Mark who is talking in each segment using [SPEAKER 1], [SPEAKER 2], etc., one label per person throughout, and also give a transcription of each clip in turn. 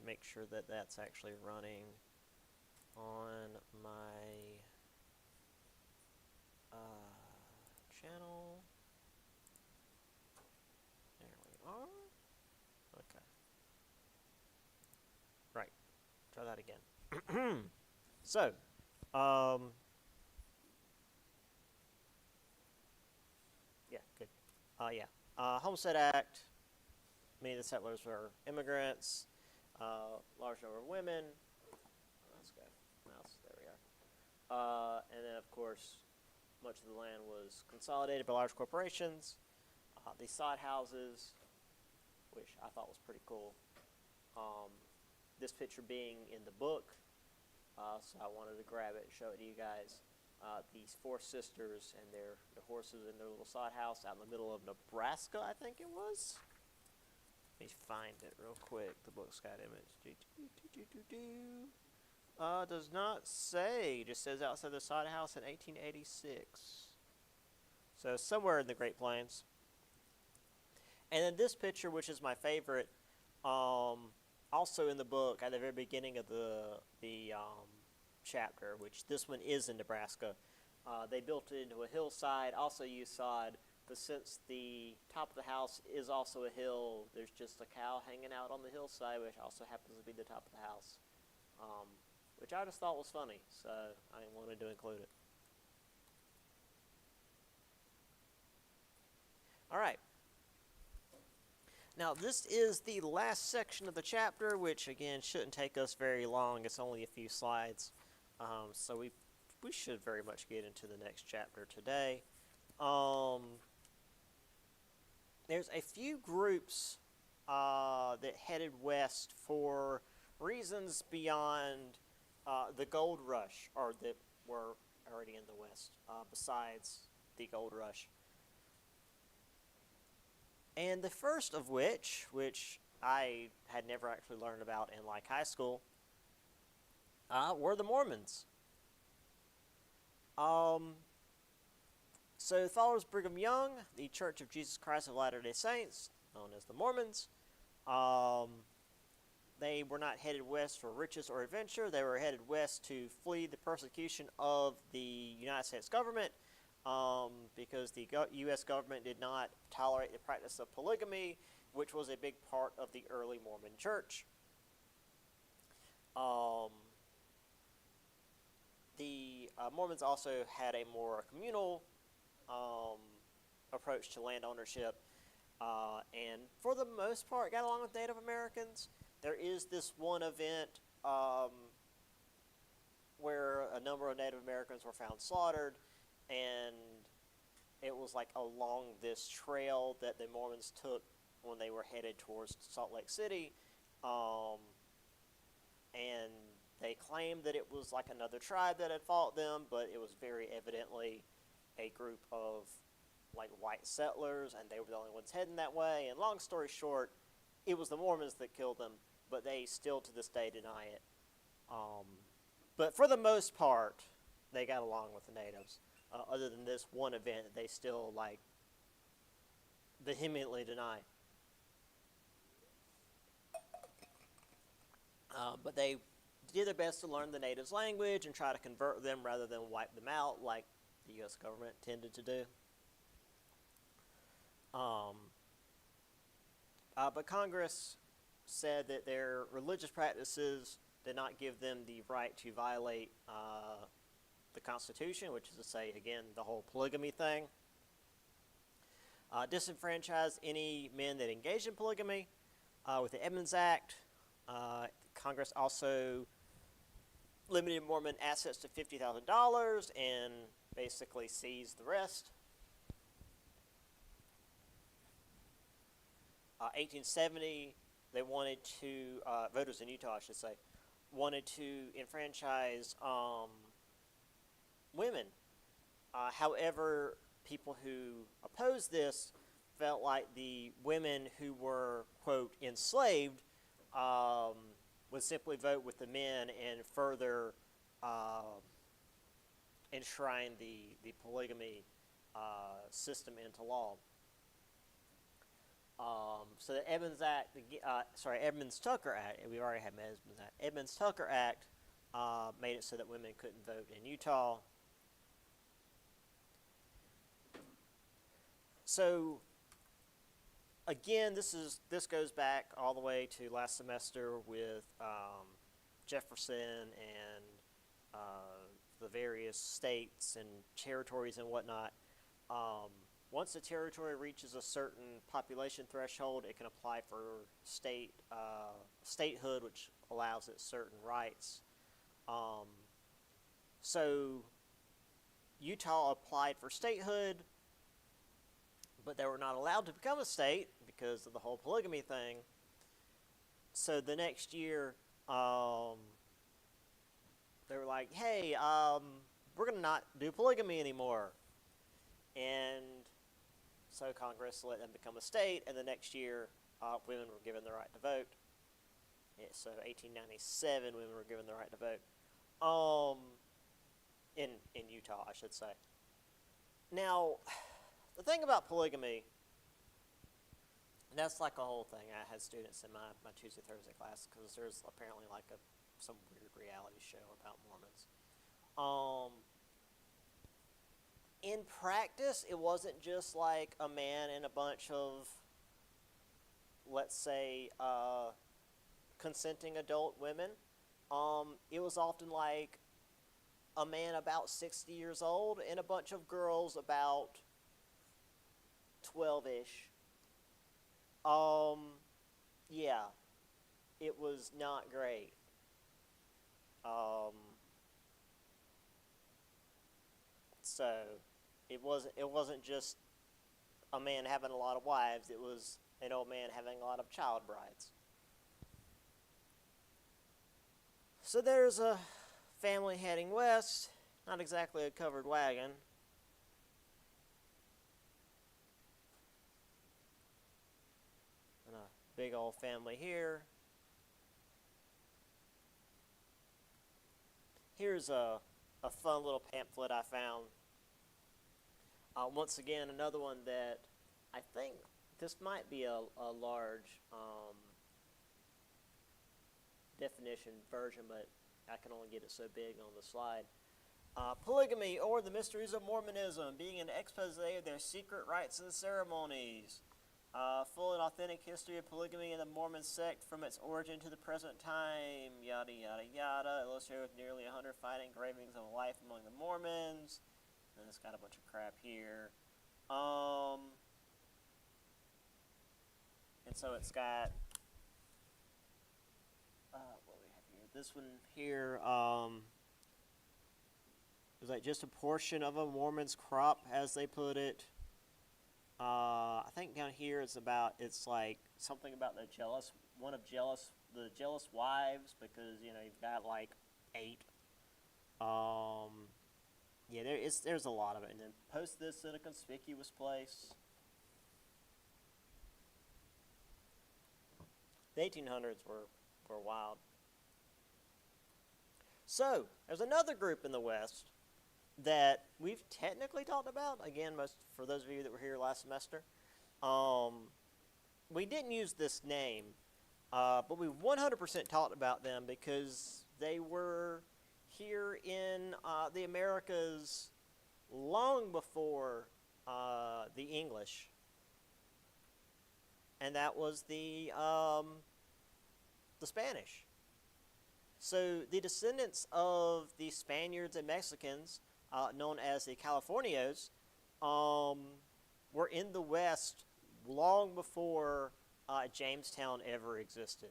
[SPEAKER 1] make sure that that's actually running on my channel. There we are. Okay. Right. Try that again. So, yeah, good. Homestead Act. Many of the settlers were immigrants. Large number of women. Let's go. Mouse. There we are. And then, of course, much of the land was consolidated by large corporations. The sod houses, which I thought was pretty cool. This picture being in the book, so I wanted to grab it and show it to you guys. These four sisters and their horses in their little sod house out in the middle of Nebraska, I think it was. Let me find it real quick. The book's got image. Does not say. Just says outside the sod house in 1886. So somewhere in the Great Plains. And then this picture, which is my favorite, also in the book at the very beginning of the chapter, which this one is in Nebraska. They built it into a hillside, also used sod, but since the top of the house is also a hill, there's just a cow hanging out on the hillside, which also happens to be the top of the house, which I just thought was funny, so I wanted to include it. All right. Now, this is the last section of the chapter, which, again, shouldn't take us very long. It's only a few slides. So we should very much get into the next chapter today. There's a few groups that headed west for reasons beyond the gold rush, or that were already in the west, besides the gold rush. And the first of which I had never actually learned about in like high school, were the Mormons. So followers of Brigham Young, the Church of Jesus Christ of Latter-day Saints, known as the Mormons, they were not headed west for riches or adventure. They were headed west to flee the persecution of the United States government, because the U.S. government did not tolerate the practice of polygamy, which was a big part of the early Mormon church. The Mormons also had a more communal approach to land ownership, and for the most part got along with Native Americans. There is this one event where a number of Native Americans were found slaughtered, and it was like along this trail that the Mormons took when they were headed towards Salt Lake City, and they claimed that it was like another tribe that had fought them, but it was very evidently a group of like white settlers, and they were the only ones heading that way. And long story short, it was the Mormons that killed them, but they still to this day deny it. But for the most part, they got along with the natives. Other than this one event that they still like vehemently deny. But they did their best to learn the natives' language and try to convert them rather than wipe them out like the U.S. government tended to do. But Congress said that their religious practices did not give them the right to violate the Constitution, which is to say, again, the whole polygamy thing. Disenfranchise any men that engaged in polygamy. With the Edmunds Act, Congress also limited Mormon assets to $50,000 and basically seized the rest. 1870, they wanted to, voters in Utah, I should say, wanted to enfranchise women. However, people who opposed this felt like the women who were, quote, enslaved would simply vote with the men and further enshrine the polygamy system into law. So the Edmunds-Tucker Act, we already had Edmunds Act. Edmunds-Tucker Act made it so that women couldn't vote in Utah. So again, this goes back all the way to last semester with Jefferson and the various states and territories and whatnot. Once a territory reaches a certain population threshold, it can apply for statehood, which allows it certain rights. So Utah applied for statehood, but they were not allowed to become a state because of the whole polygamy thing. So the next year, they were like, hey, we're going to not do polygamy anymore. And so Congress let them become a state, and the next year, women were given the right to vote. Yeah, so 1897, women were given the right to vote. In Utah, I should say. Now, the thing about polygamy, that's like a whole thing. I had students in my Tuesday, Thursday class, because there's apparently like some weird reality show about Mormons. In practice, it wasn't just like a man and a bunch of, let's say, consenting adult women. It was often like a man about 60 years old and a bunch of girls about 12-ish. Yeah, it was not great. So it wasn't just a man having a lot of wives. It was an old man having a lot of child brides. So there's a family heading west, not exactly a covered wagon. And a big old family here. Here's a fun little pamphlet I found. Once again, another one that I think this might be a large definition version, but I can only get it so big on the slide. Polygamy, or the Mysteries of Mormonism, being an expose of their secret rites and ceremonies. Full and authentic history of polygamy in the Mormon sect from its origin to the present time. Yada, yada, yada. Illustrated with nearly 100 fine engravings of life among the Mormons. And it's got a bunch of crap here. And so it's got... what we have here? This one here... it was like just a portion of a Mormon's crop, as they put it. I think down here it's like something about the jealous wives, because you've got like 8. Yeah, there's a lot of it. And then post this in a conspicuous place. The 1800s were wild. So there's another group in the West that we've technically talked about. Again, for those of you that were here last semester, we didn't use this name, but we 100% talked about them because they were here in the Americas long before the English, and that was the Spanish. So the descendants of the Spaniards and Mexicans, known as the Californios, were in the West long before Jamestown ever existed.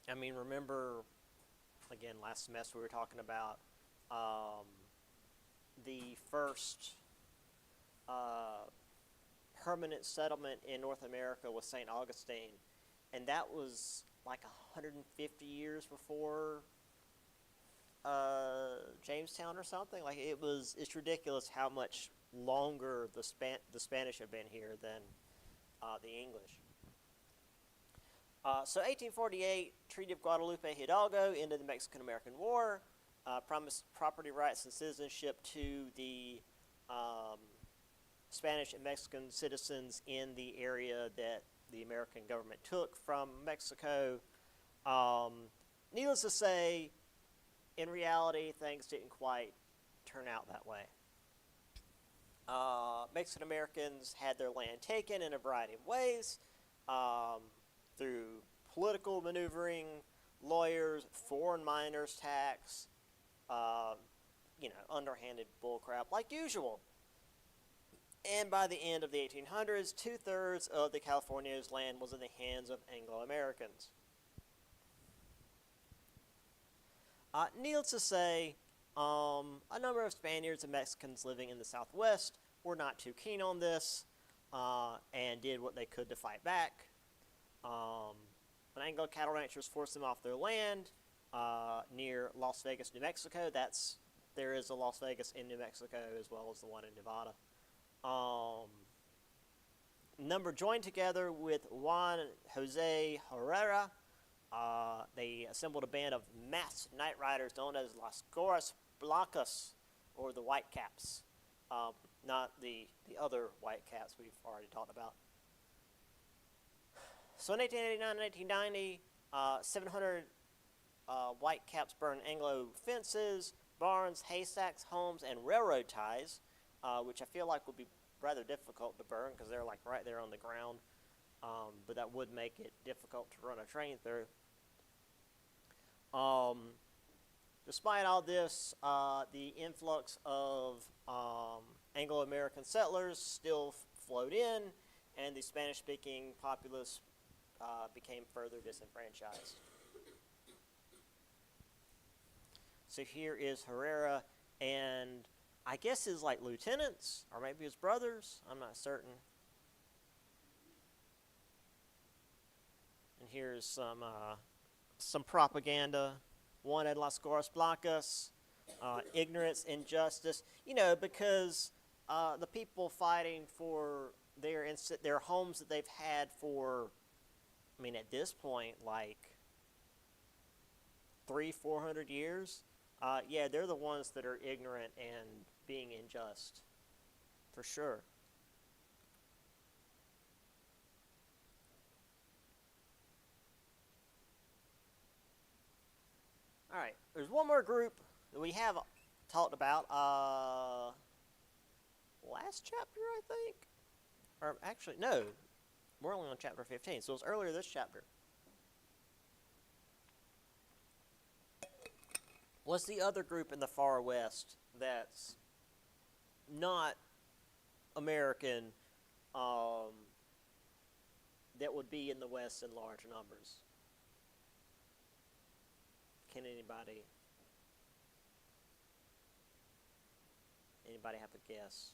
[SPEAKER 1] Remember, again, last semester we were talking about the first permanent settlement in North America was St. Augustine, and that was like 150 years before Jamestown or something. Like it's ridiculous how much longer the Spanish have been here than the English. So 1848, Treaty of Guadalupe Hidalgo ended the Mexican-American War, promised property rights and citizenship to the Spanish and Mexican citizens in the area that the American government took from Mexico. Needless to say, in reality, things didn't quite turn out that way. Mexican Americans had their land taken in a variety of ways, through political maneuvering, lawyers, foreign miners tax, underhanded bullcrap like usual. And by the end of the 1800s, 2/3 of the California's land was in the hands of Anglo-Americans. Needless to say, a number of Spaniards and Mexicans living in the Southwest were not too keen on this, and did what they could to fight back. When Anglo cattle ranchers forced them off their land near Las Vegas, New Mexico, there is a Las Vegas in New Mexico as well as the one in Nevada. Number joined together with Juan Jose Herrera. They assembled a band of masked night riders known as Las Gorras Blancas, or the Whitecaps. Not the other Whitecaps we've already talked about. So in 1889 and 1890, 700 Whitecaps burned Anglo fences, barns, haystacks, homes, and railroad ties, which I feel like would be rather difficult to burn because they're like right there on the ground. But that would make it difficult to run a train through. Despite all this, the influx of Anglo-American settlers still flowed in, and the Spanish-speaking populace became further disenfranchised. So here is Herrera and I guess his lieutenants, or maybe his brothers, I'm not certain. And here's some propaganda. One at Las Gorras Blancas, ignorance, injustice. Because the people fighting for their homes that they've had for, at this point, like 300-400 years. They're the ones that are ignorant and being unjust, for sure. All right, there's one more group that we have talked about last chapter, I think. Or actually, no, we're only on chapter 15, so it was earlier this chapter. What's the other group in the far west that's not American, that would be in the West in large numbers? Can anybody have a guess?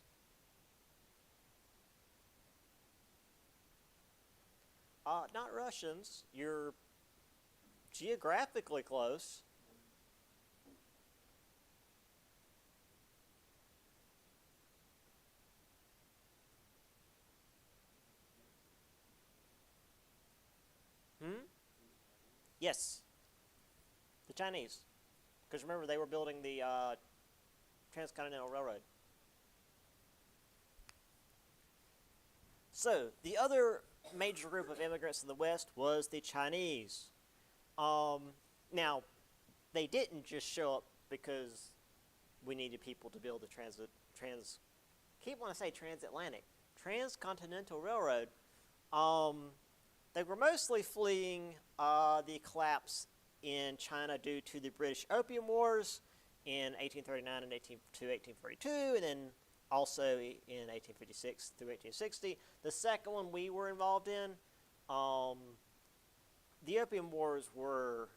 [SPEAKER 1] Not Russians. You're geographically close. Yes. The Chinese. Because remember, they were building the Transcontinental Railroad. So, the other major group of immigrants in the West was the Chinese. Now, they didn't just show up because we needed people to build the Transcontinental Railroad. They were mostly fleeing the collapse in China due to the British Opium Wars in 1839 and 1842, and then also in 1856 through 1860. The second one we were involved in, the Opium Wars were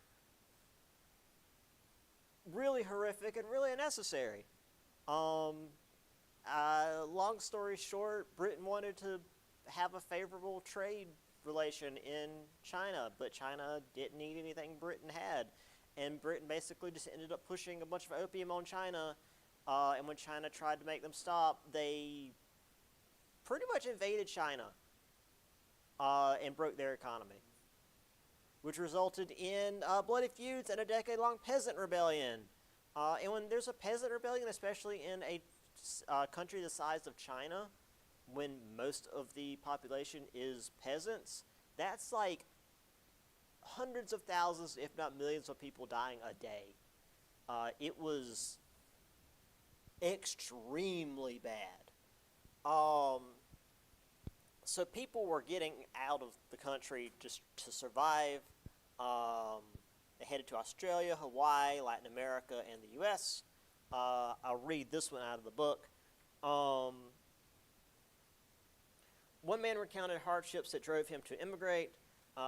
[SPEAKER 1] really horrific and really unnecessary. Long story short, Britain wanted to have a favorable trade relation in China, but China didn't need anything Britain had, and Britain basically just ended up pushing a bunch of opium on China, and when China tried to make them stop, they pretty much invaded China and broke their economy, which resulted in bloody feuds and a decade-long peasant rebellion. And when there's a peasant rebellion, especially in a country the size of China, when most of the population is peasants, that's like hundreds of thousands, if not millions of people dying a day. It was extremely bad. So people were getting out of the country just to survive. They headed to Australia, Hawaii, Latin America, and the U.S. I'll read this one out of the book. One man recounted hardships that drove him to immigrate.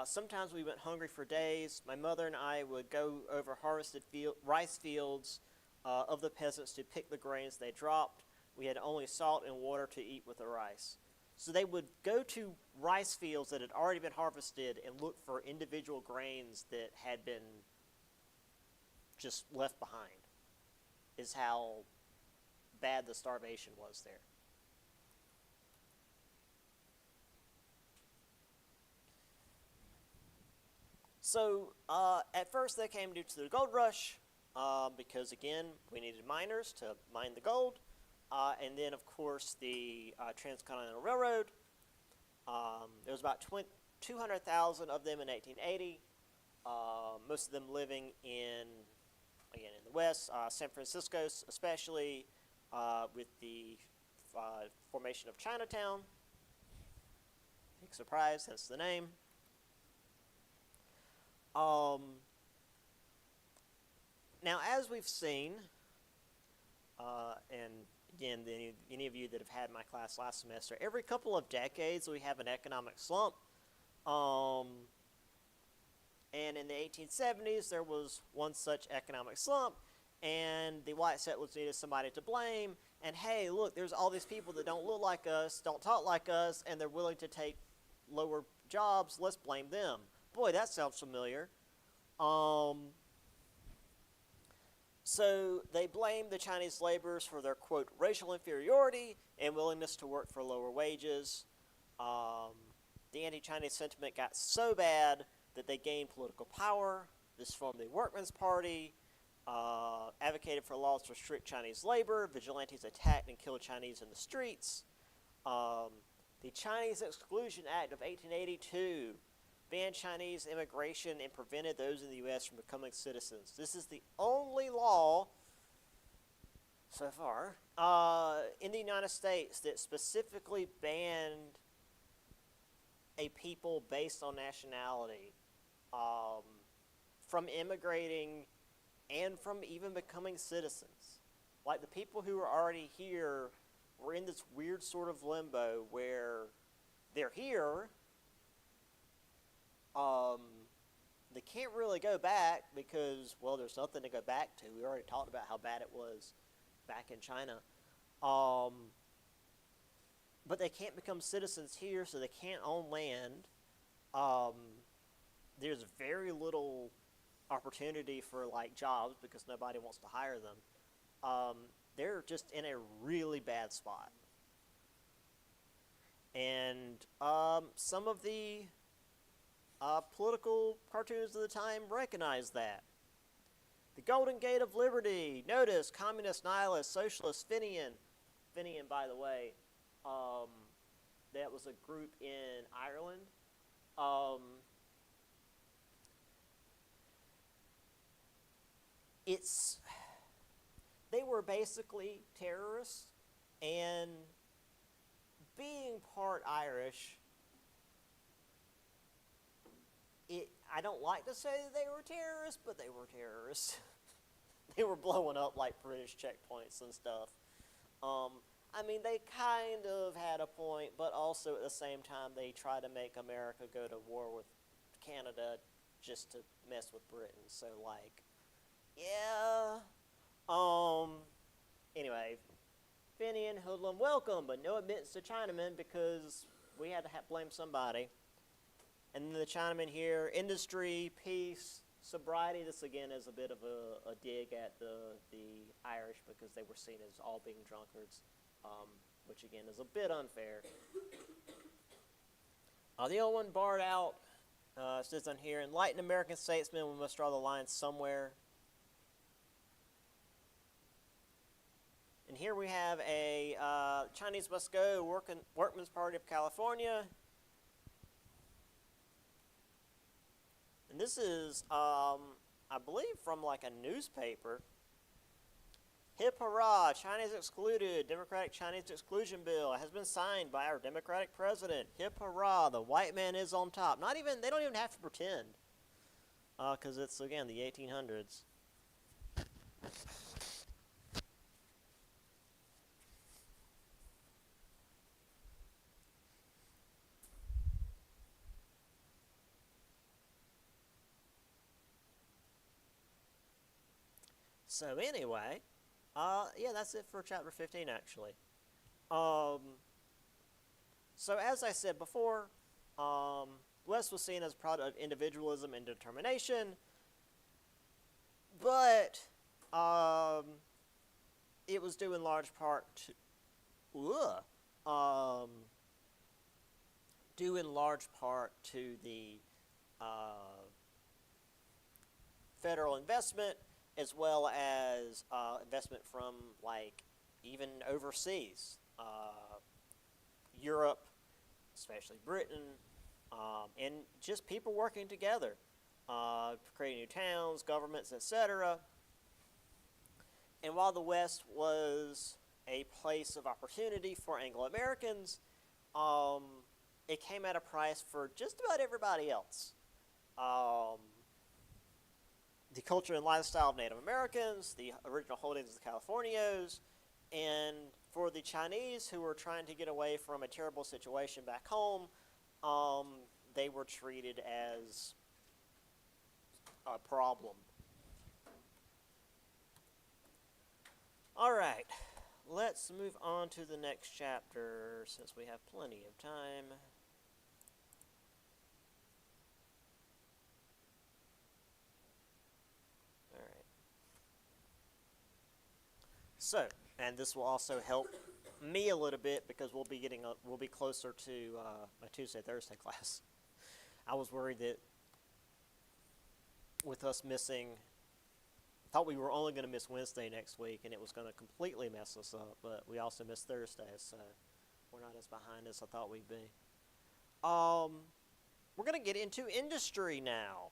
[SPEAKER 1] Sometimes we went hungry for days. My mother and I would go over harvested rice fields of the peasants to pick the grains they dropped. We had only salt and water to eat with the rice. So they would go to rice fields that had already been harvested and look for individual grains that had been just left behind, is how bad the starvation was there. So at first they came due to the gold rush, because again, we needed miners to mine the gold. And then, of course, the Transcontinental Railroad. There was about 200,000 of them in 1880. Most of them living in the West, San Francisco especially, with the formation of Chinatown. Big surprise, hence the name. Now, as we've seen, and again, any of you that have had my class last semester, every couple of decades we have an economic slump. And in the 1870s, there was one such economic slump, and the white settlers needed somebody to blame. And hey, look, there's all these people that don't look like us, don't talk like us, and they're willing to take lower jobs. Let's blame them. Boy, that sounds familiar. So they blamed the Chinese laborers for their, quote, racial inferiority and willingness to work for lower wages. The anti-Chinese sentiment got so bad that they gained political power. This formed the Workmen's Party, advocated for laws to restrict Chinese labor. Vigilantes attacked and killed Chinese in the streets. The Chinese Exclusion Act of 1882 banned Chinese immigration and prevented those in the U.S. from becoming citizens. This is the only law so far in the United States that specifically banned a people based on nationality from immigrating and from even becoming citizens. Like, the people who are already here were in this weird sort of limbo where they're here. They can't really go back because, well, there's nothing to go back to. We already talked about how bad it was back in China. But they can't become citizens here, so they can't own land. There's very little opportunity for, like, jobs because nobody wants to hire them. They're just in a really bad spot. And some of the political cartoons of the time recognize that. The Golden Gate of Liberty. Notice, communist, nihilist, socialist, Fenian. Fenian, by the way, that was a group in Ireland. They were basically terrorists, and being part Irish, I don't like to say that they were terrorists, but they were terrorists. They were blowing up like British checkpoints and stuff. I mean, they kind of had a point, but also at the same time, they tried to make America go to war with Canada just to mess with Britain. So, like, yeah. Anyway, Fenian, hoodlum, welcome, but no admittance to Chinamen because we had to blame somebody. And then the Chinamen here, industry, peace, sobriety. This again is a bit of a dig at the Irish because they were seen as all being drunkards, which again is a bit unfair. The old one barred out says on here, enlightened American statesmen, we must draw the line somewhere. And here we have a Chinese Must Go Workmen's Party of California. And this is, I believe, from like a newspaper. Hip hurrah, Chinese excluded, Democratic Chinese exclusion bill has been signed by our Democratic president. Hip hurrah, the white man is on top. They don't even have to pretend. Because it's, again, the 1800s. So anyway, yeah, that's it for chapter 15, actually. So as I said before, West was seen as a product of individualism and determination, but it was due in large part to the federal investment, as well as investment from, like, even overseas, Europe, especially Britain, and just people working together, creating new towns, governments, etc. And while the West was a place of opportunity for Anglo-Americans, it came at a price for just about everybody else. The culture and lifestyle of Native Americans, the original holdings of the Californios, and for the Chinese who were trying to get away from a terrible situation back home, they were treated as a problem. All right, let's move on to the next chapter since we have plenty of time. All right. So, and this will also help me a little bit because we'll be closer to my Tuesday Thursday class. I was worried that with us missing, thought we were only going to miss Wednesday next week, and it was going to completely mess us up. But we also missed Thursday, so we're not as behind as I thought we'd be. We're going to get into industry now.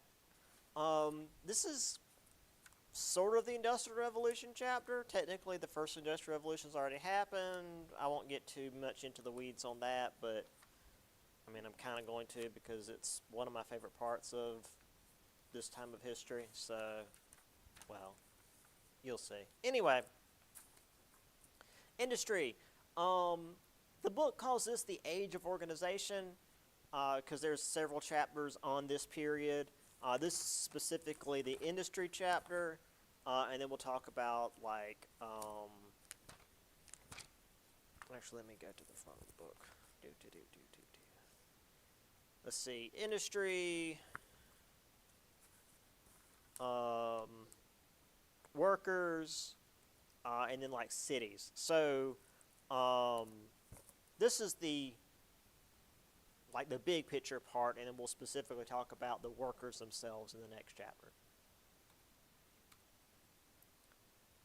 [SPEAKER 1] This is sort of the Industrial Revolution chapter. Technically, the first Industrial Revolution's already happened. I won't get too much into the weeds on that, but I mean, I'm kind of going to because it's one of my favorite parts of this time of history. So, well, you'll see. Anyway, industry. The book calls this the Age of Organization because there's several chapters on this period. This is specifically the industry chapter, and then we'll talk about, like, actually, let me go to the front of the book. Let's see, industry, workers, and then, like, cities. So, this is the big picture part, and then we'll specifically talk about the workers themselves in the next chapter.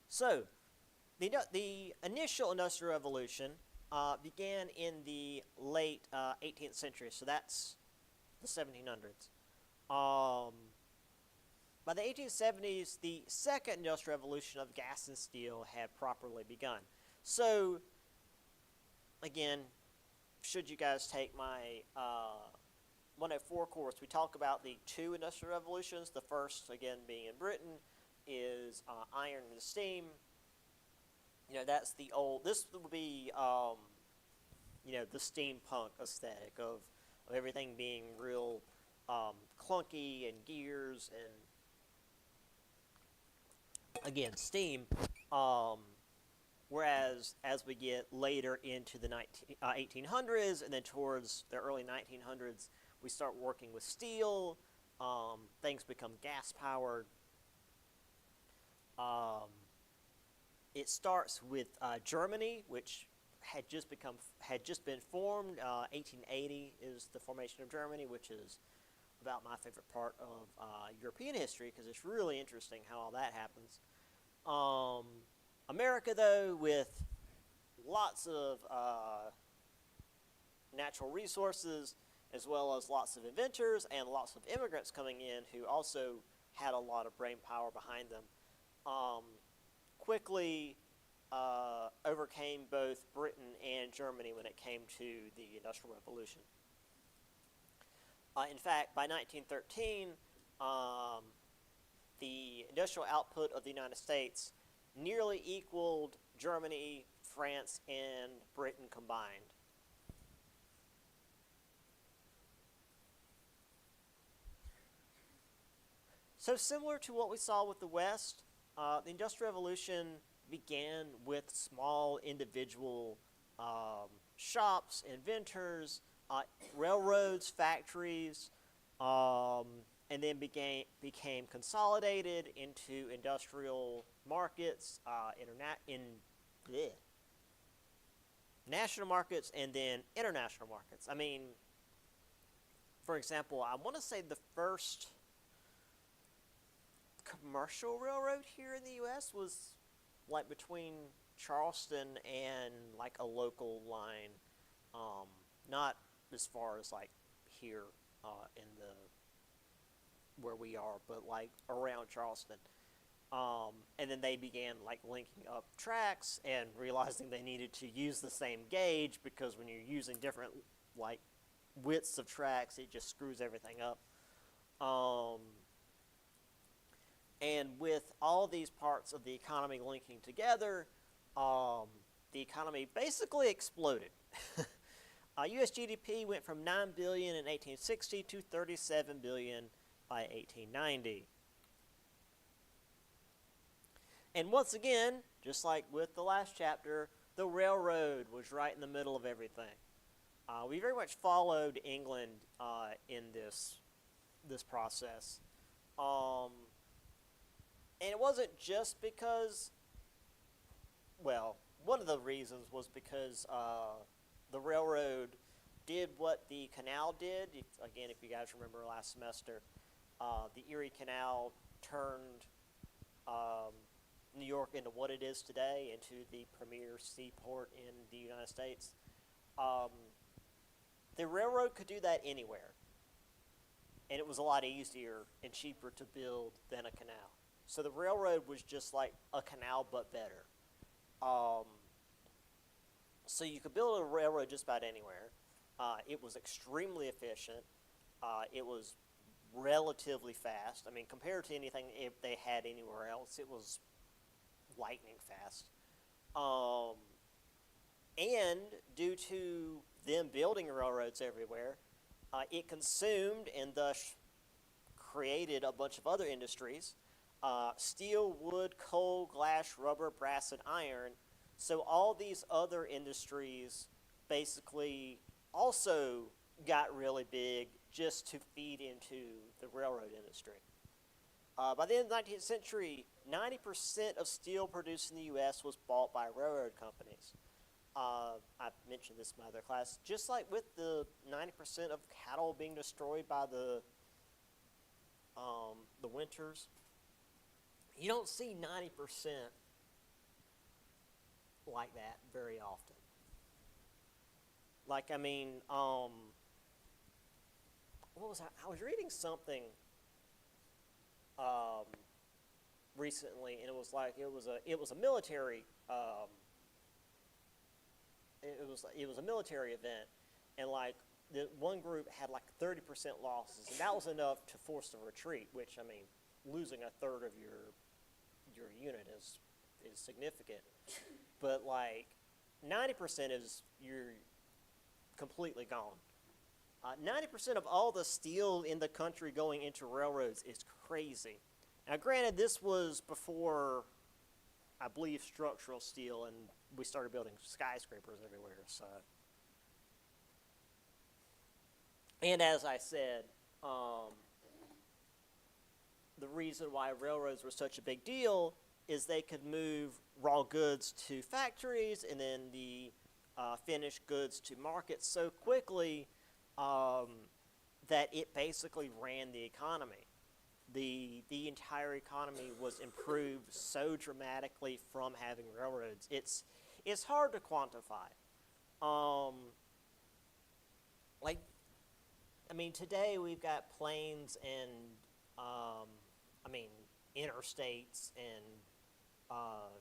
[SPEAKER 1] So, the initial Industrial Revolution began in the late 18th century, so that's the 1700s. By the 1870s, the second Industrial Revolution of gas and steel had properly begun. So, again, should you guys take my 104 course, we talk about the two industrial revolutions. The first, again, being in Britain, is iron and steam. You know, that's the old, this will be, you know, the steampunk aesthetic of everything being real clunky and gears and, again, steam. Whereas as we get later into the 1800s and then towards the early 1900s, we start working with steel. Things become gas-powered. It starts with Germany, which had just been formed. 1880 is the formation of Germany, which is about my favorite part of European history because it's really interesting how all that happens. America, though, with lots of natural resources, as well as lots of inventors and lots of immigrants coming in who also had a lot of brain power behind them, quickly overcame both Britain and Germany when it came to the Industrial Revolution. In fact, by 1913, the industrial output of the United States nearly equaled Germany, France, and Britain combined. So similar to what we saw with the West, the Industrial Revolution began with small individual shops, inventors, railroads, factories, and then became consolidated into industrial markets, national markets, and then international markets. I mean, for example, I want to say the first commercial railroad here in the U.S. was like between Charleston and like a local line, not as far as like here in the where we are, but like around Charleston. And then they began like linking up tracks and realizing they needed to use the same gauge, because when you're using different like widths of tracks, it just screws everything up. And with all these parts of the economy linking together, the economy basically exploded. U.S. GDP went from $9 billion in 1860 to $37 billion by 1890. And once again, just like with the last chapter, the railroad was right in the middle of everything. We very much followed England in this process. And it wasn't just because, well, one of the reasons was because the railroad did what the canal did. If you guys remember last semester, the Erie Canal turned New York into what it is today, into the premier seaport in the United States. The railroad could do that anywhere, and it was a lot easier and cheaper to build than a canal. So the railroad was just like a canal, but better. So you could build a railroad just about anywhere. It was extremely efficient. It was relatively fast. I mean, compared to anything they had anywhere else, it was lightning fast. And due to them building railroads everywhere, it consumed and thus created a bunch of other industries. Steel, wood, coal, glass, rubber, brass, and iron. So all these other industries basically also got really big just to feed into the railroad industry. By the end of the 19th century, 90% of steel produced in the U.S. was bought by railroad companies. I mentioned this in my other class. Just like with the 90% of cattle being destroyed by the winters, you don't see 90% like that very often. Like, I mean, what was I was reading something recently, and it was like it was a military it was a military event, and like the one group had like 30% losses, and that was enough to force a retreat. Which, I mean, losing a third of your unit is significant, but like 90% is you're completely gone. 90% of all the steel in the country going into railroads is crazy. Now, granted, this was before, I believe, structural steel, and we started building skyscrapers everywhere. So, and as I said, the reason why railroads were such a big deal is they could move raw goods to factories and then the finished goods to markets so quickly that it basically ran the economy. The entire economy was improved so dramatically from having railroads. it's hard to quantify. Um, like, I mean, today we've got planes and, I mean, interstates and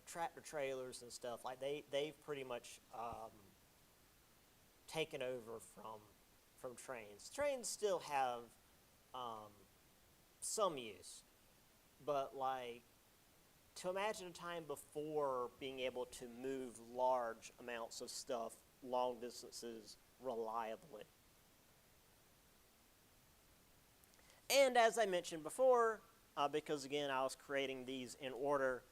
[SPEAKER 1] tractor trailers and stuff. Like they've pretty much taken over from trains. Trains still have some use, but like to imagine a time before being able to move large amounts of stuff long distances reliably. And as I mentioned before, because again I was creating these in order,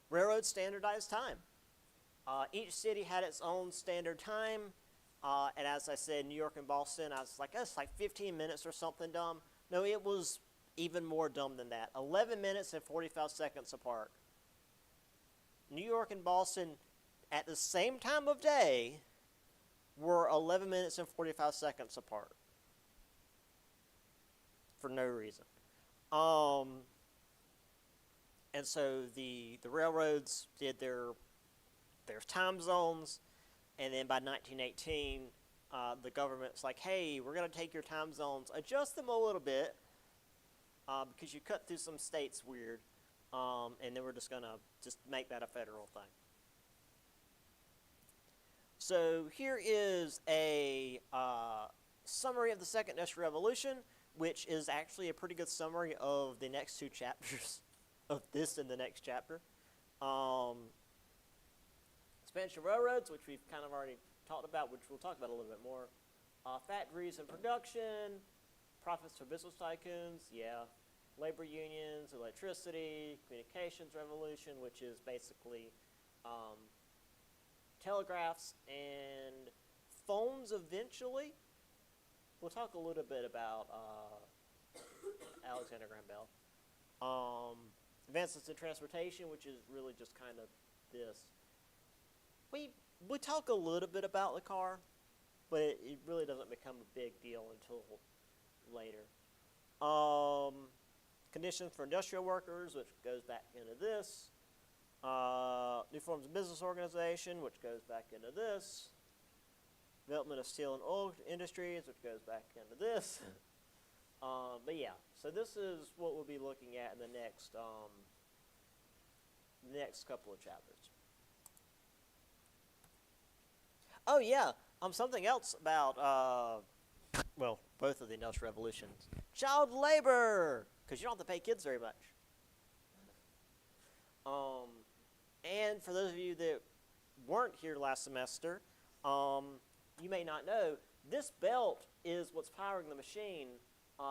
[SPEAKER 1] railroad standardized time. Each city had its own standard time, and as I said, New York and Boston, I was like, that's like 15 minutes or something dumb. No, it was even more dumb than that. 11 minutes and 45 seconds apart. New York and Boston, at the same time of day, were 11 minutes and 45 seconds apart. For no reason. And so the railroads did their time zones, and then by 1918, the government's like, hey, we're going to take your time zones, adjust them a little bit, because you cut through some states weird, and then we're just going to just make that a federal thing. So here is a summary of the Second Industrial Revolution, which is actually a pretty good summary of the next two chapters of this and the next chapter. Expansion of railroads, which we've kind of already talked about, which we'll talk about a little bit more. Factories and production, profits for business tycoons, yeah. Labor unions, electricity, communications revolution, which is basically telegraphs and phones eventually. We'll talk a little bit about Alexander Graham Bell. Advances in transportation, which is really just kind of this. We talk a little bit about the car, but it really doesn't become a big deal until later. Conditions for industrial workers, which goes back into this. New forms of business organization, which goes back into this. Development of steel and oil industries, which goes back into this. But yeah, so this is what we'll be looking at in the next couple of chapters. Oh yeah, something else about, well, both of the industrial revolutions. Child labor, because you don't have to pay kids very much. And for those of you that weren't here last semester, you may not know, this belt is what's powering the machine.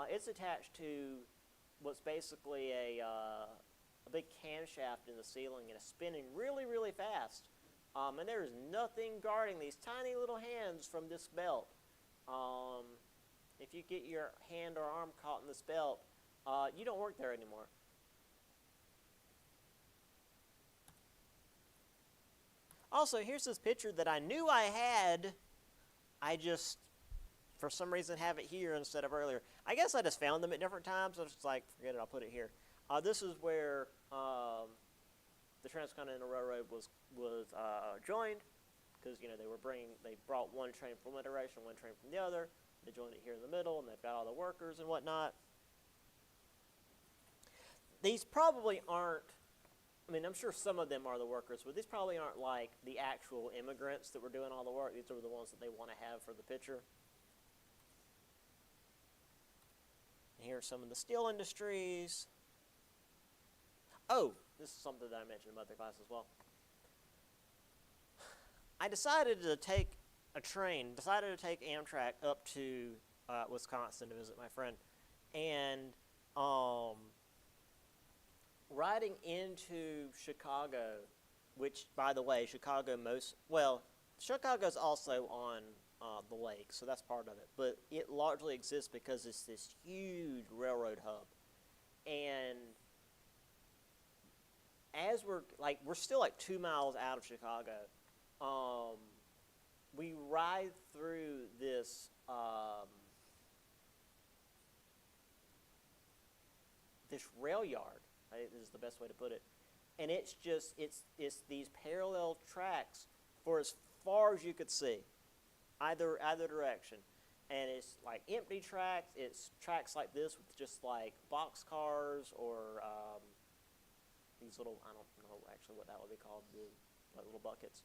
[SPEAKER 1] It's attached to what's basically a big camshaft in the ceiling, and it's spinning really, really fast. And there is nothing guarding these tiny little hands from this belt. If you get your hand or arm caught in this belt, you don't work there anymore. Also, here's this picture that I knew I had. I just, for some reason, have it here instead of earlier. I guess I just found them at different times. I was just like, forget it, I'll put it here. This is where the Transcontinental Railroad was joined, because they brought one train from one direction, one train from the other. They joined it here in the middle, and they've got all the workers and whatnot. These probably aren't, I mean, I'm sure some of them are the workers, but these probably aren't like the actual immigrants that were doing all the work. These are the ones that they want to have for the picture. And here are some of the steel industries. Oh, this is something that I mentioned in my other class as well. I decided to take Amtrak up to Wisconsin to visit my friend. And riding into Chicago, which, by the way, Chicago's also on the lake, so that's part of it. But it largely exists because it's this huge railroad hub. And as we're still like 2 miles out of Chicago, we ride through this this rail yard. I think this is the best way to put it. and it's these parallel tracks for as far as you could see, either direction, and it's like empty tracks. It's tracks like this with just like box cars or these little, I don't know actually what that would be called, the like little buckets.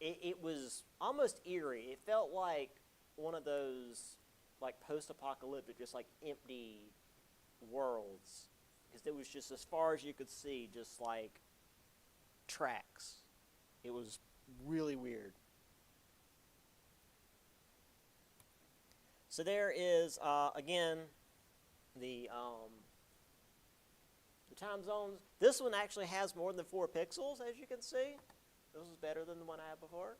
[SPEAKER 1] It was almost eerie. It felt like one of those like post-apocalyptic, just like empty worlds, because it was just as far as you could see, just like tracks. It was really weird. So there is again the time zones. This one actually has more than 4 pixels, as you can see. This is better than the one I had before.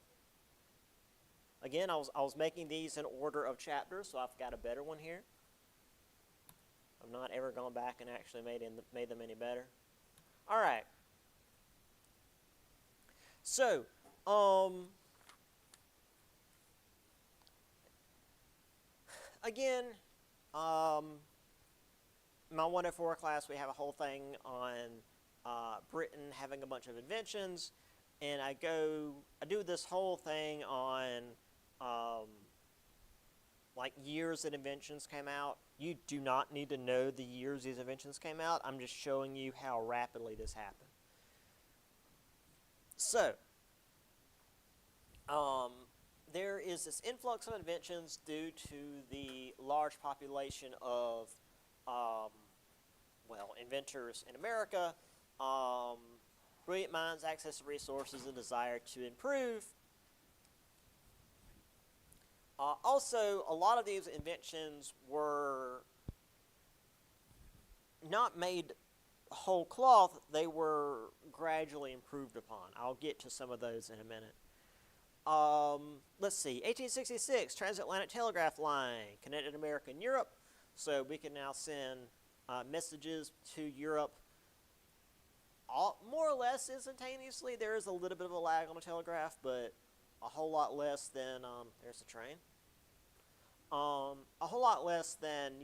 [SPEAKER 1] Again, I was making these in order of chapters, so I've got a better one here. I've not ever gone back and actually made them any better. All right. So, again, my 104 class, we have a whole thing on Britain having a bunch of inventions, and I do this whole thing on like years that inventions came out. You do not need to know the years these inventions came out. I'm just showing you how rapidly this happened. So, there is this influx of inventions due to the large population of, inventors in America, brilliant minds, access to resources, and desire to improve. Also, a lot of these inventions were not made whole cloth. They were gradually improved upon. I'll get to some of those in a minute. Let's see, 1866, transatlantic telegraph line connected America and Europe, so we can now send messages to Europe more or less instantaneously. There is a little bit of a lag on the telegraph, but a whole lot less than, there's the train, a whole lot less than,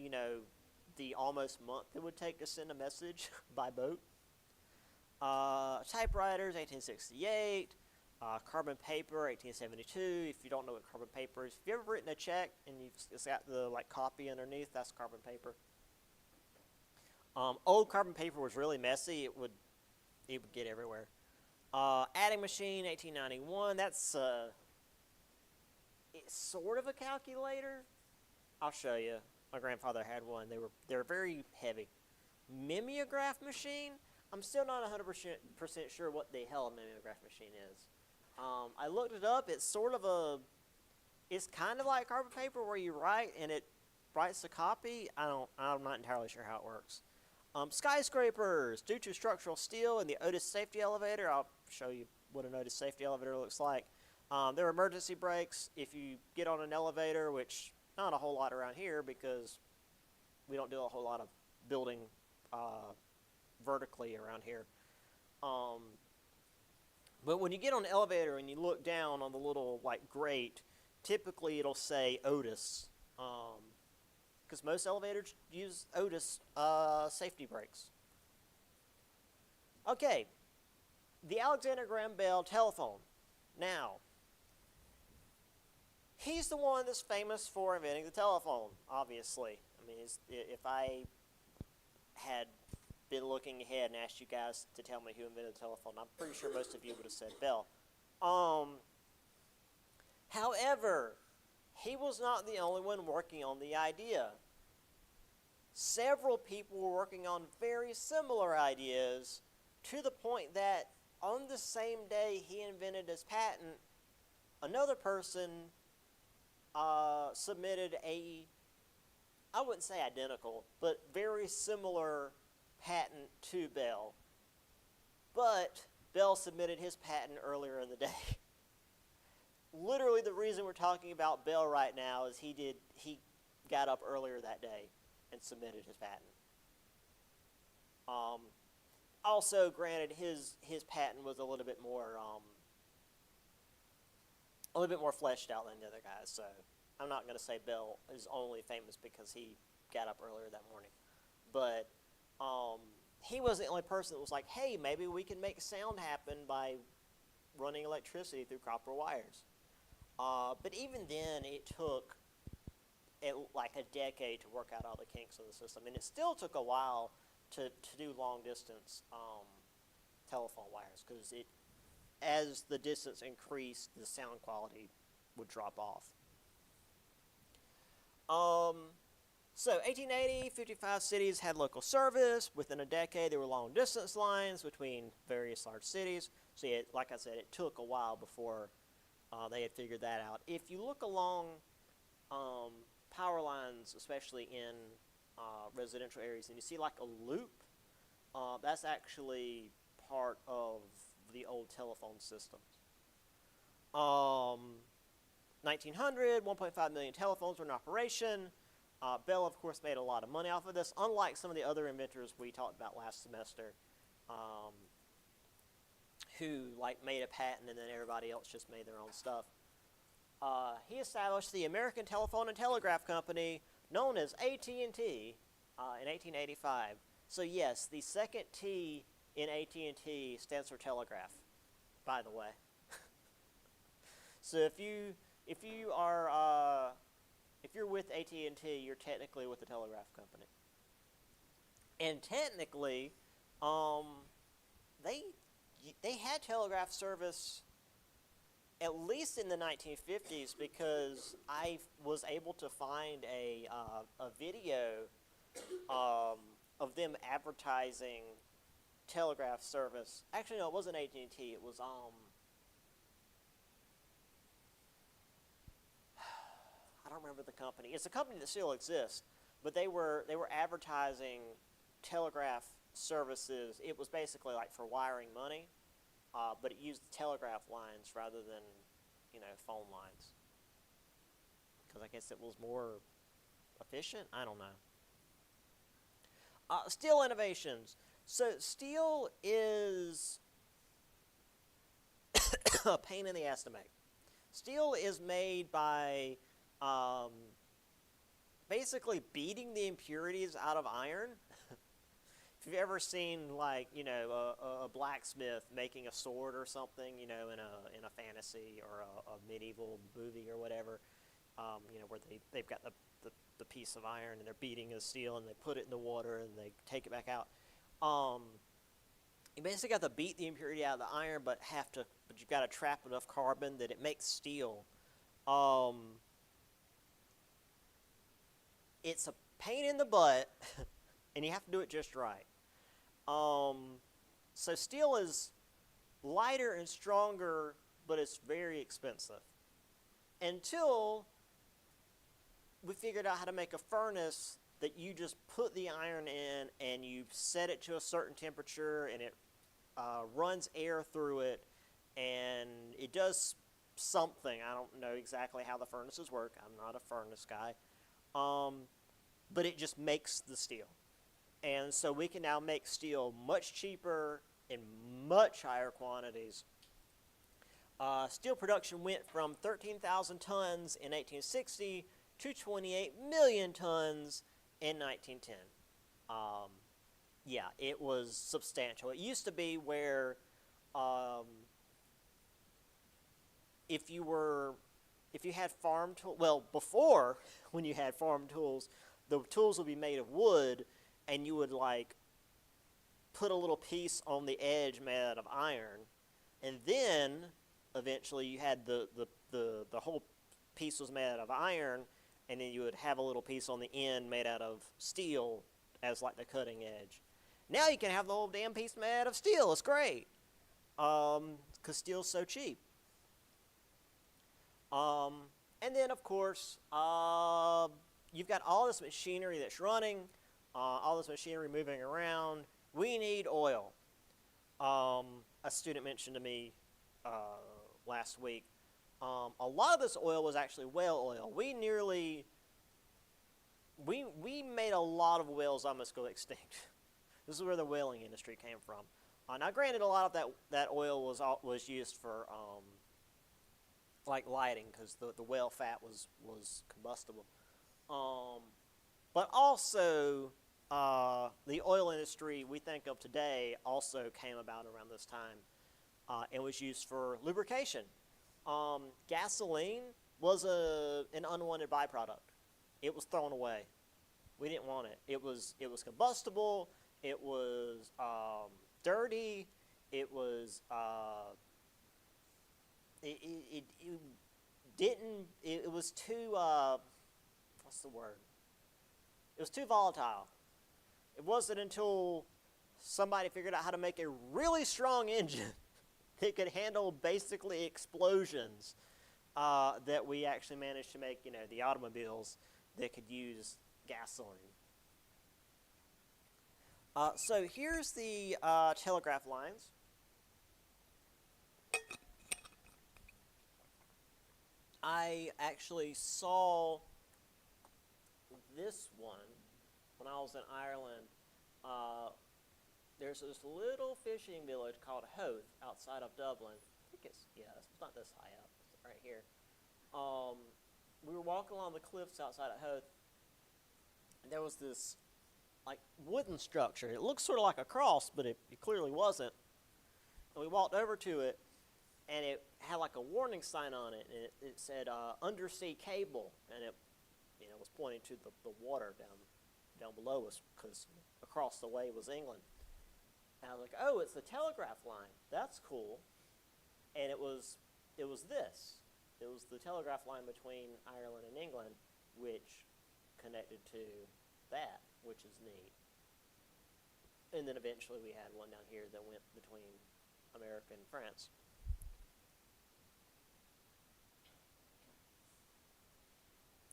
[SPEAKER 1] the almost month it would take to send a message by boat. Typewriters, 1868. Carbon paper, 1872. If you don't know what carbon paper is, if you've ever written a check and it's got the copy underneath, that's carbon paper. Old carbon paper was really messy. It would get everywhere. Adding machine, 1891. That's it's sort of a calculator. I'll show you. My grandfather had one. They're very heavy. Mimeograph machine. I'm still not 100% sure what the hell a mimeograph machine is. I looked it up. It's kind of like carbon paper where you write and it writes a copy. I'm not entirely sure how it works. Skyscrapers, due to structural steel and the Otis safety elevator. I'll show you what an Otis safety elevator looks like. There are emergency brakes if you get on an elevator, which not a whole lot around here because we don't do a whole lot of building vertically around here. But when you get on an elevator and you look down on the little grate, typically it'll say Otis, because most elevators use Otis safety brakes. Okay, the Alexander Graham Bell telephone. Now, he's the one that's famous for inventing the telephone, obviously. I mean, if I had been looking ahead and asked you guys to tell me who invented the telephone, I'm pretty sure most of you would have said Bell. However, he was not the only one working on the idea. Several people were working on very similar ideas to the point that on the same day he invented his patent, another person submitted I wouldn't say identical, but very similar patent to Bell. But Bell submitted his patent earlier in the day. Literally the reason we're talking about Bell right now is he got up earlier that day and submitted his patent. Also, granted, his patent was a little bit more fleshed out than the other guys, so I'm not going to say Bell is only famous because he got up earlier that morning. But he was the only person that was like, hey, maybe we can make sound happen by running electricity through copper wires. But even then, it took like a decade to work out all the kinks of the system, and it still took a while to do long distance telephone wires, because as the distance increased, the sound quality would drop off. So 1880, 55 cities had local service. Within a decade, there were long distance lines between various large cities. So like I said, it took a while before they had figured that out. If you look along power lines, especially in residential areas, and you see like a loop, that's actually part of the old telephone systems. 1900, 1.5 million telephones were in operation. Bell, of course, made a lot of money off of this, unlike some of the other inventors we talked about last semester, who like made a patent and then everybody else just made their own stuff. He established the American Telephone and Telegraph Company, known as AT&T, in 1885. So yes, the second T in AT&T stands for telegraph, by the way. So if you're with AT&T, you're technically with the telegraph company. And technically, they had telegraph service at least in the 1950s, because I was able to find a video of them advertising telegraph service. Actually, no, it wasn't AT&T. It was I don't remember the company. It's a company that still exists, but they were advertising telegraph services. It was basically like for wiring money, but it used telegraph lines rather than, phone lines, because I guess it was more efficient. I don't know. Steel innovations. So steel is a pain in the ass to make. Steel is made by basically beating the impurities out of iron. If you've ever seen, like, a blacksmith making a sword or something, in a fantasy or a medieval movie or whatever, where they've got the piece of iron and they're beating the steel and they put it in the water and they take it back out. You basically got to beat the impurity out of the iron, but you've got to trap enough carbon that it makes steel. It's a pain in the butt, and you have to do it just right. So steel is lighter and stronger, but it's very expensive. Until we figured out how to make a furnace that you just put the iron in and you set it to a certain temperature, and it runs air through it, and it does something. I don't know exactly how the furnaces work. I'm not a furnace guy. But it just makes the steel. And so we can now make steel much cheaper in much higher quantities. Steel production went from 13,000 tons in 1860 to 28 million tons in 1910. Yeah, it was substantial. It used to be where if you had farm tools, well, before, when you had farm tools, the tools would be made of wood, and you would like put a little piece on the edge made out of iron, and then eventually you had the whole piece was made out of iron, and then you would have a little piece on the end made out of steel as like the cutting edge. Now you can have the whole damn piece made out of steel. It's great, because steel's so cheap. And then, of course, you've got all this machinery that's running, all this machinery moving around. We need oil. A student mentioned to me last week, a lot of this oil was actually whale oil. We made a lot of whales almost go extinct. This is where the whaling industry came from. Now, granted, a lot of that oil was used for like lighting, because the whale fat was combustible. But also, the oil industry we think of today also came about around this time and was used for lubrication. Gasoline was an unwanted byproduct. It was thrown away. We didn't want it. It was combustible. It was dirty. It was it didn't. It was too what's the word? It was too volatile. It wasn't until somebody figured out how to make a really strong engine that could handle basically explosions that we actually managed to make, the automobiles that could use gasoline. So here's the telegraph lines. I actually saw this one when I was in Ireland. There's this little fishing village called Howth outside of Dublin. I think it's not this high up. It's right here. We were walking along the cliffs outside of Howth, and there was this like wooden structure. It looked sort of like a cross, but it clearly wasn't. And we walked over to it, and it had like a warning sign on it, and it said undersea cable, and it was pointing to the water down below us, because across the way was England. And I was like, oh, it's the telegraph line. That's cool. And it was this. It was the telegraph line between Ireland and England, which connected to that, which is neat. And then eventually we had one down here that went between America and France.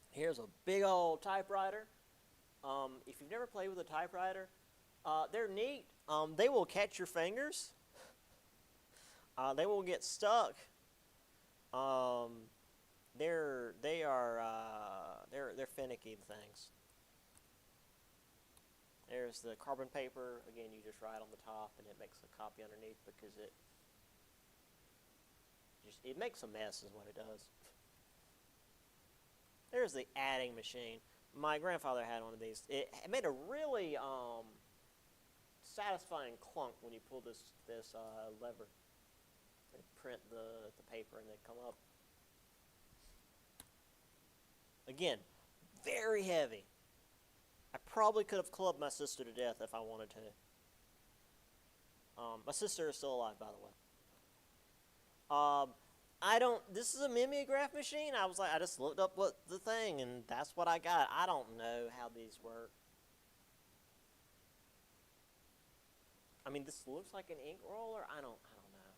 [SPEAKER 1] Here's a big old typewriter. If you've never played with a typewriter, they're neat. They will catch your fingers. They will get stuck. They're finicky things. There's the carbon paper. Again, you just write on the top, and it makes a copy underneath because it makes a mess, is what it does. There's the adding machine. My grandfather had one of these. It made a really satisfying clunk when you pull this lever and print the paper, and they come up. Again, very heavy. I probably could have clubbed my sister to death if I wanted to. My sister is still alive, by the way. This is a mimeograph machine. I just looked up what the thing, and that's what I got. I don't know how these work. I mean, this looks like an ink roller. I don't know.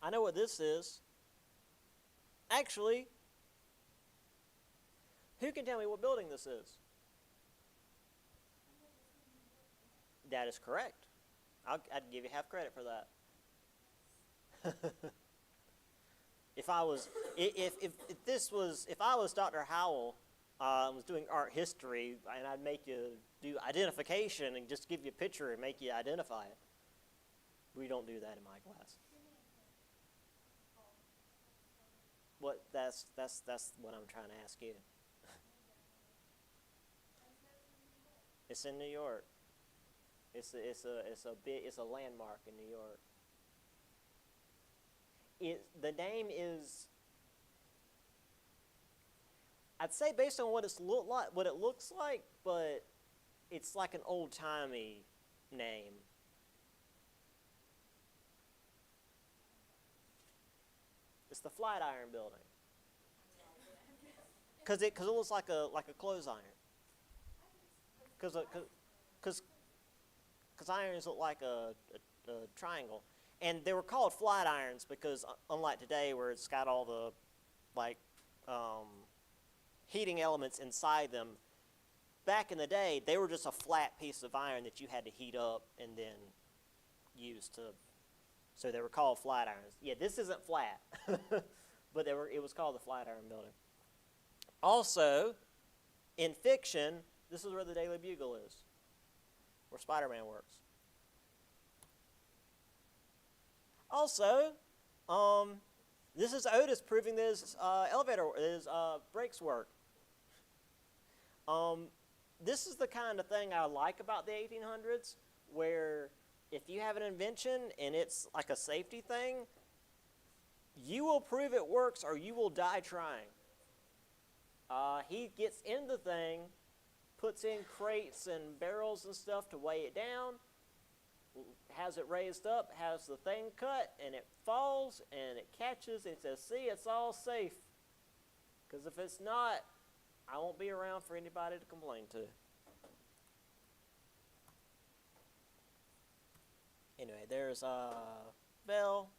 [SPEAKER 1] I know what this is. Actually, who can tell me what building this is? That is correct. I'd give you half credit for that. If I was Dr. Howell, was doing art history, and I'd make you do identification and just give you a picture and make you identify it. We don't do that in my class. That's what I'm trying to ask you. It's in New York. It's a landmark in New York. The name is, I'd say, based on what it looks like, but it's like an old-timey name. It's the Flatiron Building. Because it looks like a clothes iron. Because irons look like a triangle. And they were called flat irons because, unlike today where it's got all the heating elements inside them, back in the day they were just a flat piece of iron that you had to heat up and then use to. So they were called flat irons. Yeah, this isn't flat, but it was called the Flatiron Building. Also, in fiction, this is where the Daily Bugle is, where Spider-Man works. Also, this is Otis proving that his brakes work. this is the kind of thing I like about the 1800s, where if you have an invention and it's like a safety thing, you will prove it works or you will die trying. He gets in the thing, puts in crates and barrels and stuff to weigh it down, has it raised up, has the thing cut, and it falls, and it catches, and it says, see, it's all safe. Because if it's not, I won't be around for anybody to complain to. Anyway, there's Bell.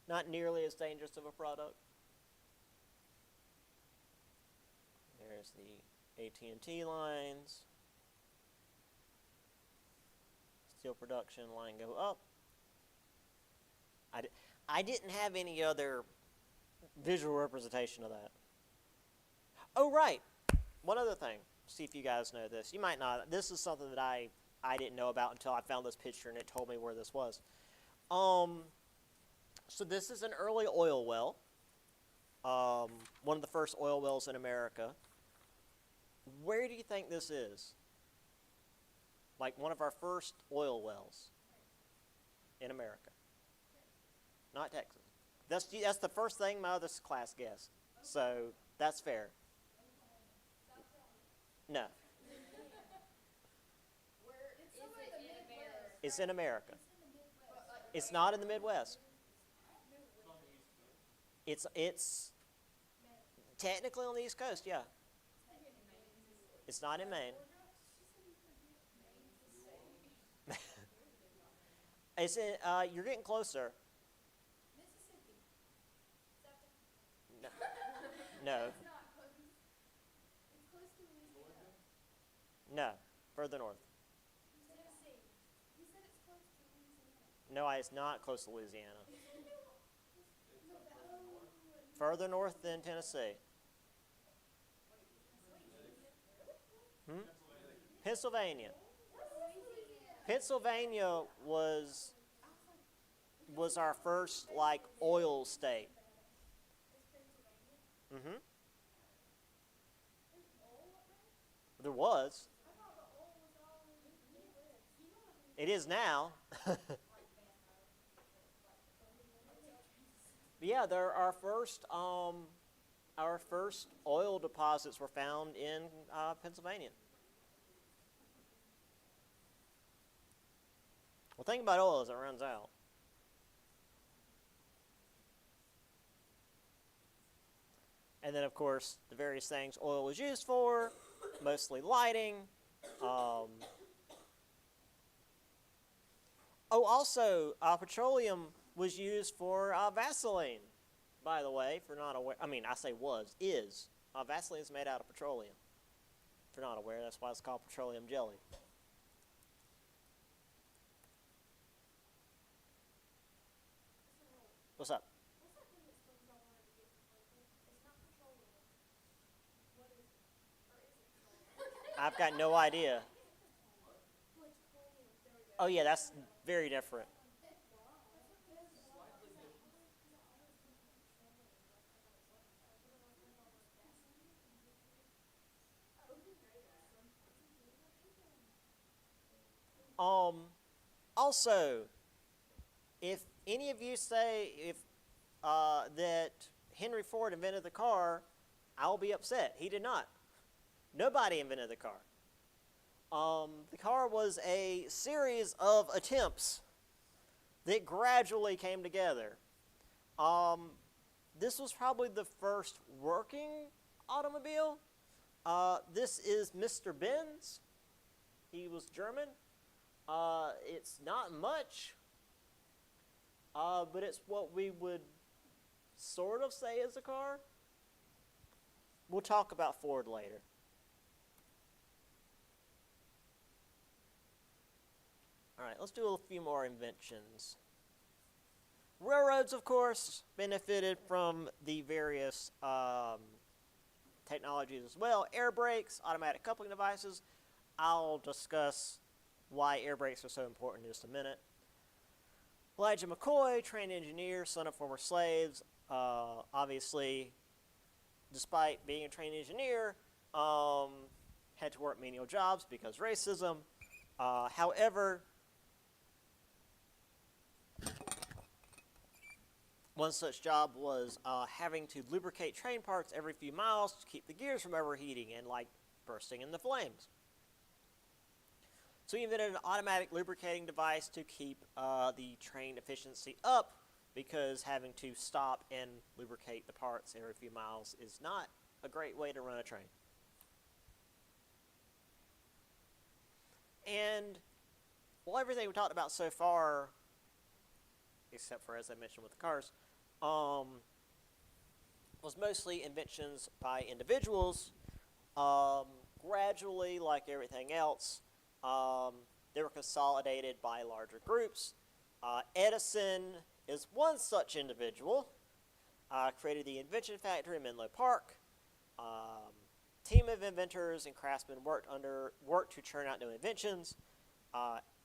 [SPEAKER 1] Not nearly as dangerous of a product. There's the AT&T lines. Steel production line go up. I didn't have any other visual representation of that. Oh, right. One other thing. See if you guys know this. You might not. This is something that I didn't know about until I found this picture and it told me where this was. So this is an early oil well. One of the first oil wells in America. Where do you think this is? Like one of our first oil wells in America. Not Texas. That's the first thing my other class guessed. So that's fair. No. It's in America. It's not in the Midwest. It's technically on the East Coast, yeah. It's not in Maine. It's in, you're getting closer. No. No. No. Further north. No, it's not close to Louisiana. Further north than Tennessee. Pennsylvania. Pennsylvania was our first like oil state. There was. It is now. Yeah, our first oil deposits were found in Pennsylvania. Well, the thing about oil is it runs out. And then, of course, the various things oil was used for, mostly lighting. Also, petroleum was used for Vaseline, by the way, if you're not aware. I mean, I say was, is. Vaseline is made out of petroleum. If you're not aware, that's why it's called petroleum jelly. What's up? I've got no idea. Oh, yeah, that's very different. Also, if any of you say that Henry Ford invented the car, I'll be upset. He did not. Nobody invented the car. The car was a series of attempts that gradually came together. This was probably the first working automobile. This is Mr. Benz. He was German. It's not much, but it's what we would sort of say is a car. We'll talk about Ford later. All right, let's do a few more inventions. Railroads, of course, benefited from the various technologies as well. Air brakes, automatic coupling devices. I'll discuss why air brakes are so important in just a minute. Elijah McCoy, trained engineer, son of former slaves. Obviously, despite being a trained engineer, had to work menial jobs because racism. However, one such job was having to lubricate train parts every few miles to keep the gears from overheating and like bursting into flames. So he invented an automatic lubricating device to keep the train efficiency up, because having to stop and lubricate the parts every few miles is not a great way to run a train. And well, everything we talked about so far, except for, as I mentioned, with the cars, was mostly inventions by individuals. Gradually, like everything else, they were consolidated by larger groups. Edison is one such individual. Created the Invention Factory in Menlo Park. Team of inventors and craftsmen worked to churn out new inventions.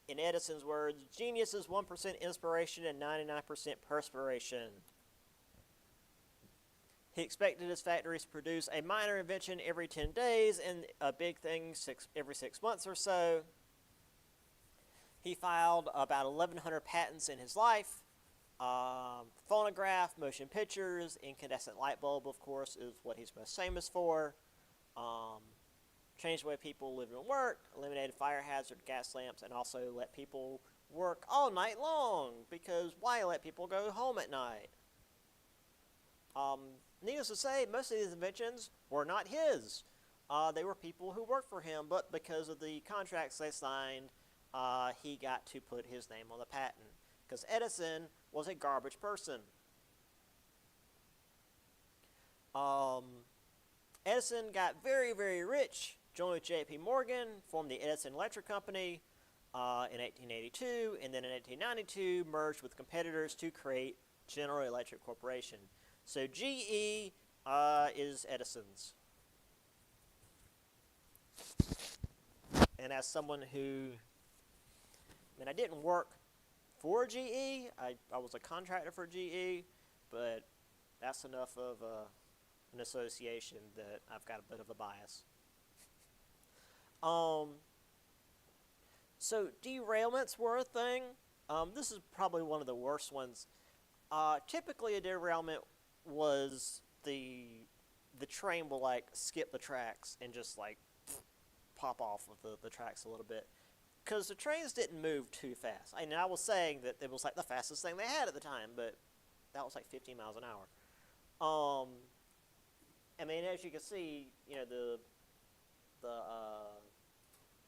[SPEAKER 1] In Edison's words, genius is 1% inspiration and 99% perspiration. He expected his factories to produce a minor invention every 10 days and a big thing every 6 months or so. He filed about 1,100 patents in his life. Phonograph, motion pictures, incandescent light bulb, of course, is what he's most famous for. Changed the way people live and work, eliminated fire hazard gas lamps, and also let people work all night long, because why let people go home at night? Needless to say, most of these inventions were not his. They were people who worked for him, but because of the contracts they signed, he got to put his name on the patent, because Edison was a garbage person. Edison got very, very rich, joined with J.P. Morgan, formed the Edison Electric Company in 1882, and then in 1892 merged with competitors to create General Electric Corporation. So GE is Edison's. And as someone who, I didn't work for GE, I was a contractor for GE, but that's enough of an association that I've got a bit of a bias. So derailments were a thing. This is probably one of the worst ones. Typically a derailment was the train will like skip the tracks and just like pop off of the tracks a little bit, because the trains didn't move too fast. I was saying that it was like the fastest thing they had at the time, but that was like 15 miles an hour. As you can see, the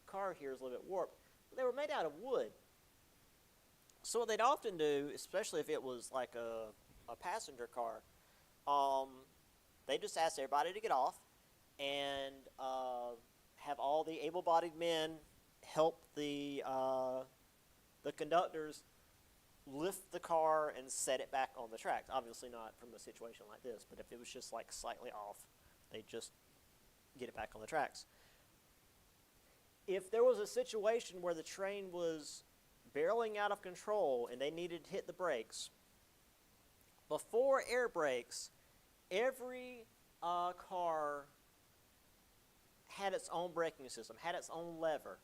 [SPEAKER 1] car here is a little bit warped. They were made out of wood. So what they'd often do, especially if it was like a passenger car, they just ask everybody to get off and have all the able-bodied men help the conductors lift the car and set it back on the tracks. Obviously not from a situation like this, but if it was just like slightly off, they'd just get it back on the tracks. If there was a situation where the train was barreling out of control and they needed to hit the brakes, before air brakes, every car had its own braking system, had its own lever.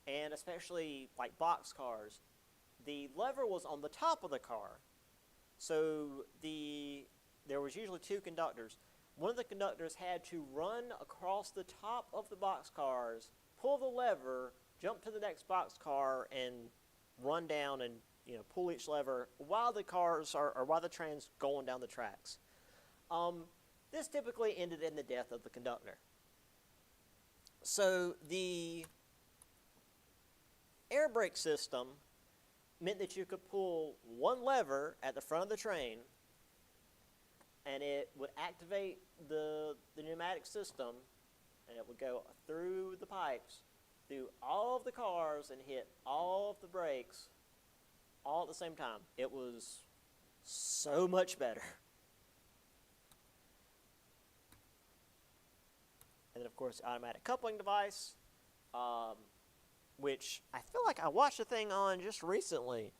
[SPEAKER 1] And especially like box cars, the lever was on the top of the car. So there was usually two conductors. One of the conductors had to run across the top of the box cars, pull the lever, jump to the next box car, and run down and pull each lever while the cars or while the train's going down the tracks. This typically ended in the death of the conductor. So the air brake system meant that you could pull one lever at the front of the train, and it would activate the pneumatic system, and it would go through the pipes, through all of the cars, and hit all of the brakes all at the same time. It was so much better. And then, of course, the automatic coupling device, which I feel like I watched a thing on just recently.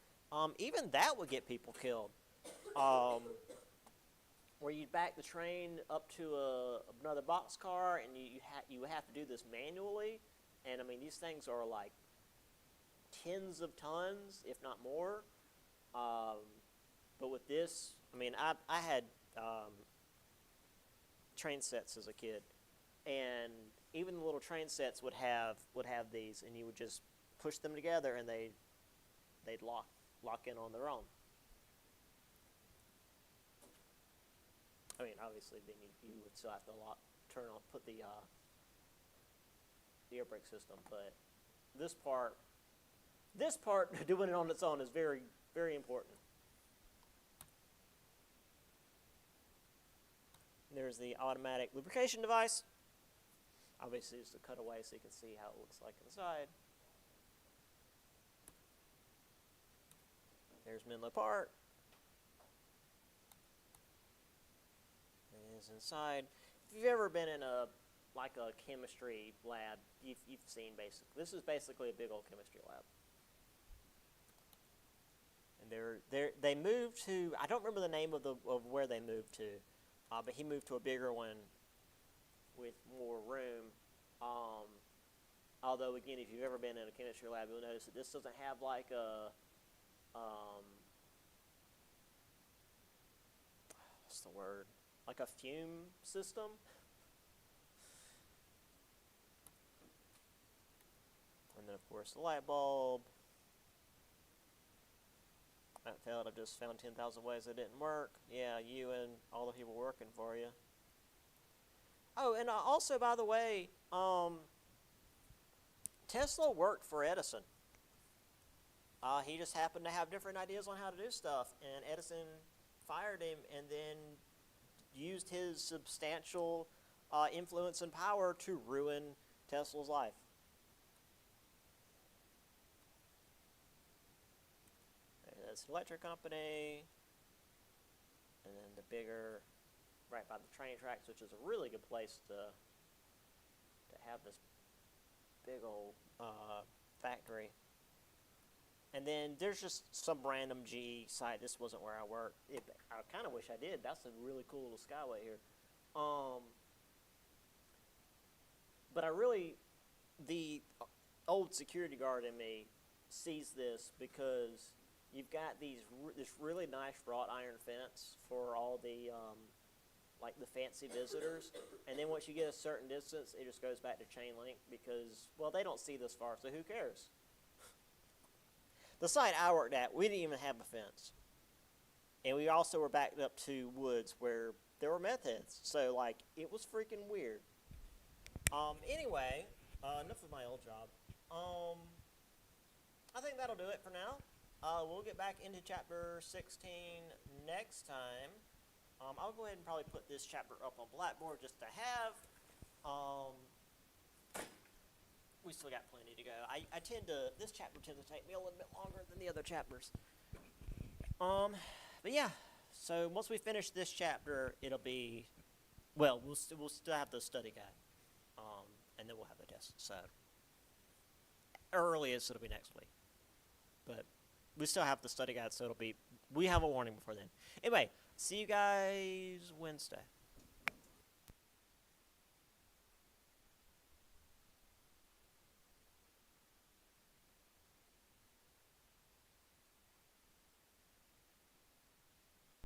[SPEAKER 1] Even that would get people killed. where you back the train up to another boxcar, and you have to do this manually. And I mean, these things are like tens of tons, if not more. But with this, I mean, I had train sets as a kid, and even the little train sets would have these, and you would just push them together, and they'd lock in on their own. I mean, obviously, then you would still have to put the air brake system, but this part doing it on its own is very, very important. There's the automatic lubrication device. Obviously, it's a cutaway so you can see how it looks like inside. There's Menlo Park. It is inside. If you've ever been in a chemistry lab, you've seen this is basically a big old chemistry lab. And they moved to, I don't remember the name of where they moved to, but he moved to a bigger one with more room. Although again, if you've ever been in a chemistry lab, you'll notice that this doesn't have like a what's the word? Like a fume system. And then of course the light bulb. That failed. I've just found 10,000 ways that didn't work. Yeah, you and all the people working for you. Oh, and also, by the way, Tesla worked for Edison. He just happened to have different ideas on how to do stuff, and Edison fired him and then used his substantial influence and power to ruin Tesla's life. That's an electric company, and then the bigger, right by the train tracks, which is a really good place to have this big old factory. And then there's just some random GE site. This wasn't where I worked. I kind of wish I did. That's a really cool little skyway here. But the old security guard in me sees this because you've got this really nice wrought iron fence for all the the fancy visitors, and then once you get a certain distance, it just goes back to chain link because, well, they don't see this far, so who cares? The site I worked at, we didn't even have a fence, and we also were backed up to woods where there were meth heads, so it was freaking weird. Anyway, enough of my old job. I think that'll do it for now. We'll get back into chapter 16 next time. I'll go ahead and probably put this chapter up on Blackboard just to have. We still got plenty to go. This chapter tends to take me a little bit longer than the other chapters. But yeah, so once we finish this chapter, it'll be, well, we'll still have the study guide, and then we'll have the test. So earliest it'll be next week, but we still have the study guide, so we have a warning before then. Anyway, see you guys Wednesday.